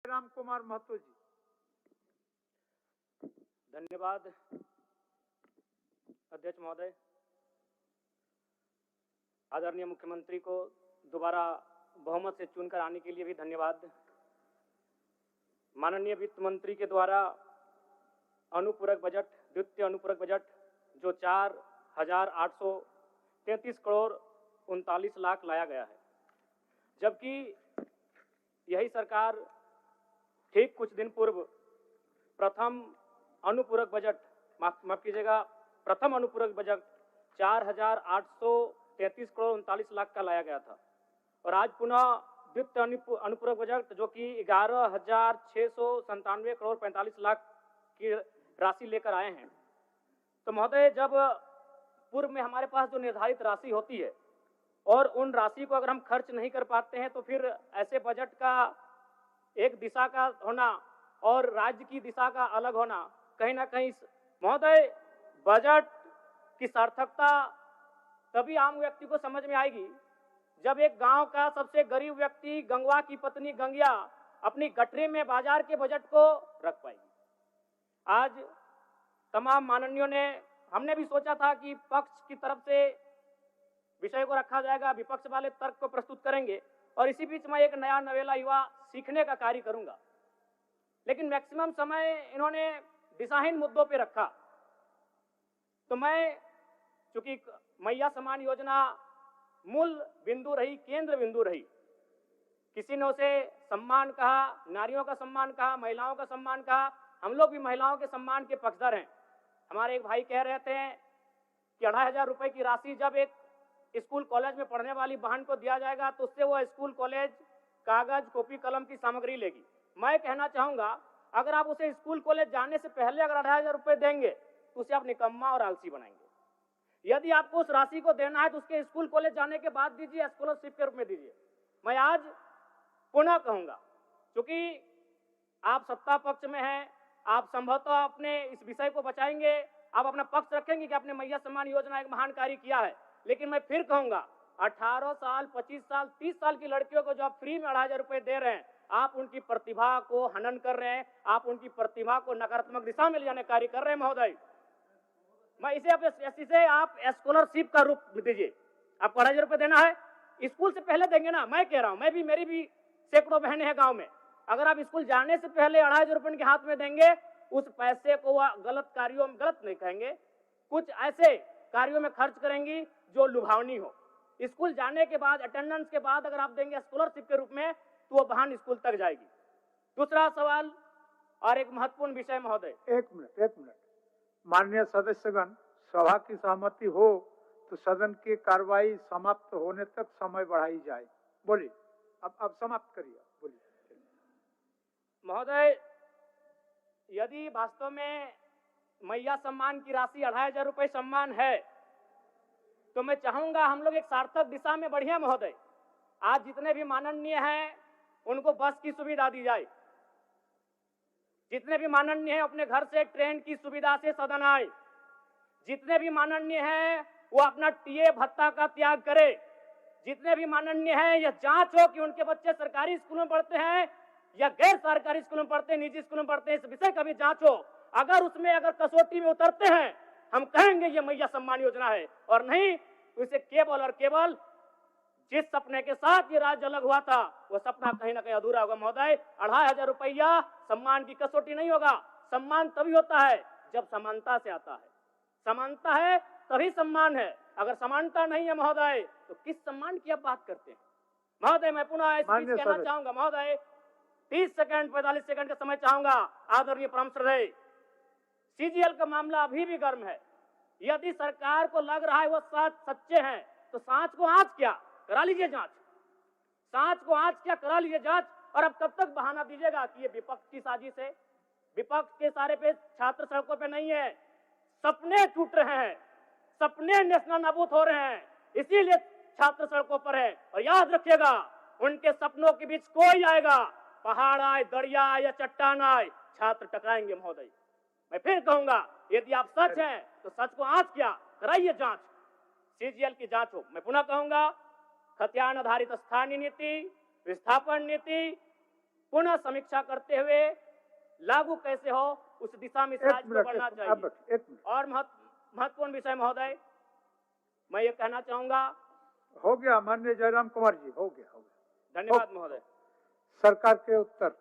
राम कुमार महतो जी। धन्यवाद अध्यक्ष महोदय। आदरणीय मुख्यमंत्री को दोबारा बहुमत से चुनकर आने के लिए भी धन्यवाद। माननीय वित्त मंत्री के द्वारा अनुपूरक बजट, द्वितीय अनुपूरक बजट जो 4,833 करोड़ 39 लाख लाया गया है, जबकि यही सरकार ठीक कुछ दिन पूर्व प्रथम अनुपूरक बजट माफ कीजिएगा प्रथम अनुपूरक बजट 4,833 करोड़ 39 लाख का लाया गया था, और आज पुनः द्वितीय अनुपूरक बजट जो कि 11,697 करोड़ 45 लाख की राशि लेकर आए हैं। तो महोदय, जब पूर्व में हमारे पास जो निर्धारित राशि होती है और उन राशि को अगर हम खर्च नहीं कर पाते हैं, तो फिर ऐसे बजट का एक दिशा का होना और राज्य की दिशा का अलग होना कहीं ना कहीं, महोदय, बजट की सार्थकता तभी आम व्यक्ति को समझ में आएगी जब एक गांव का सबसे गरीब व्यक्ति, गंगवा की पत्नी गंगिया, अपनी गठरी में बाजार के बजट को रख पाएगी। आज तमाम माननीयों ने, हमने भी सोचा था कि पक्ष की तरफ से विषय को रखा जाएगा, विपक्ष वाले तर्क को प्रस्तुत करेंगे, और इसी बीच मैं एक नया नवेला युवा सीखने का कार्य करूंगा। लेकिन मैक्सिमम समय इन्होंने दिशाहीन मुद्दों पे रखा। तो मैं, चूंकि मैया सम्मान योजना मूल बिंदु रही, केंद्र बिंदु रही, किसी ने उसे सम्मान कहा, नारियों का सम्मान कहा, महिलाओं का सम्मान कहा, हम लोग भी महिलाओं के सम्मान के पक्षधर हैं। हमारे एक भाई कह रहे थे कि 2,500 रुपए की राशि जब एक स्कूल कॉलेज में पढ़ने वाली बहन को दिया जाएगा तो उससे वो स्कूल कॉलेज कागज, कॉपी, कलम की सामग्री लेगी। मैं कहना चाहूंगा, अगर आप उसे स्कूल कॉलेज जाने से पहले अगर 2,500 रुपए देंगे तो उसे आप निकम्मा और आलसी बनाएंगे। यदि आपको उस राशि को देना है तो उसके स्कूल कॉलेज जाने के बाद दीजिए, स्कॉलरशिप के रूप में दीजिए। मैं आज पुनः कहूंगा, क्योंकि आप सत्ता पक्ष में हैं, आप संभवतः अपने इस विषय को बचाएंगे, आप अपना पक्ष रखेंगे कि आपने मैया सम्मान योजना एक महान कार्य किया है। लेकिन मैं फिर कहूंगा, 18 साल, 25 साल, 30 साल की लड़कियों को जो आप फ्री में 2,500 रुपए दे रहे हैं, आप उनकी प्रतिभा को हनन कर रहे हैं, आप उनकी प्रतिभा को नकारात्मक दिशा में ले जाने कार्य कर रहे हैं। महोदय, मैं इसे आप स्कॉलरशिप का रूप दीजिए। आपको 2,500 रुपए देना है, स्कूल से पहले देंगे ना। मैं कह रहा हूं, मेरी भी सैकड़ों बहनें हैं गांव में, अगर आप स्कूल जाने से पहले 2,500 रुपए उनके हाथ में देंगे, उस पैसे को वह गलत कार्यों में, गलत नहीं कहेंगे, कुछ ऐसे कार्यों में खर्च करेंगी जो लुभावनी हो। स्कूल जाने के बाद, अटेंडेंस के बाद अगर आप देंगे स्कॉलरशिप के रूप में, तो वो बहन स्कूल तक जाएगी। दूसरा सवाल और एक महत्वपूर्ण विषय महोदय। एक मिनट माननीय सदस्यगण, सभा की सहमति हो तो सदन की कार्रवाई समाप्त होने तक समय बढ़ाई जाए। बोलिए, अब समाप्त करिए, बोलिए। महोदय, यदि वास्तव में मैया सम्मान की राशि 2,500 रुपए सम्मान है, तो मैं चाहूंगा हम लोग एक सार्थक दिशा में बढ़िया। महोदय, आज जितने भी माननीय हैं उनको बस की सुविधा दी जाए, जितने भी माननीय हैं अपने घर से ट्रेन की सुविधा से सदन आए, जितने भी माननीय हैं वो अपना टीए भत्ता का त्याग करे, जितने भी माननीय हैं यह जांच हो कि उनके बच्चे सरकारी स्कूलों में पढ़ते हैं या गैर सरकारी स्कूलों में पढ़ते हैं, निजी स्कूलों में पढ़ते हैं, इस विषय का भी जांच हो। अगर उसमें अगर कसौटी में उतरते हैं, हम कहेंगे ये मैया सम्मान योजना है, और नहीं तो इसे केवल और केवल जिस सपने के साथ ये राज्य अलग हुआ था वो सपना कहीं ना कहीं अधूरा होगा। महोदय, 2,500 रुपया सम्मान की कसौटी नहीं होगा। सम्मान तभी होता है जब समानता से आता है, समानता है तभी सम्मान है। अगर समानता नहीं है महोदय, तो किस सम्मान की आप बात करते हैं? महोदय, मैं पुनः इस बीच कहना चाहूंगा, महोदय 30 सेकंड 45 सेकंड का समय चाहूंगा। आदरणीय परम श्रद्धेय, सीजीएल का मामला अभी भी गर्म है। यदि सरकार को लग रहा है वो सच्चे हैं, तो सांच को आंच क्या करा लीजिए जांच, सांच को आंच क्या करा लीजिए जांच। और अब कब तक बहाना दीजिएगा कि ये विपक्ष की साजिश है? विपक्ष के सारे पे छात्र सड़कों पे नहीं है, सपने टूट रहे हैं, सपने नेशनल नाबूद हो रहे हैं, इसीलिए छात्र सड़कों पर है। और याद रखिएगा, उनके सपनों के बीच कोई आएगा, पहाड़ आए, दरिया आए या चट्टान आए, छात्र टकराएंगे। महोदय, मैं फिर कहूंगा, यदि आप सच हैं तो सच को आंच क्या कराइए जांच, सीजीएल की जांच हो। मैं पुनः कहूंगा, खतियान आधारित स्थानीय नीति, विस्थापन नीति, पुनः समीक्षा करते हुए लागू कैसे हो उस दिशा में इस राज्य को बढ़ना चाहिए। एक मिनट और महत्वपूर्ण विषय महोदय, मैं ये कहना चाहूंगा। हो गया माननीय जयराम कुमार जी, हो गया। धन्यवाद महोदय। सरकार के उत्तर।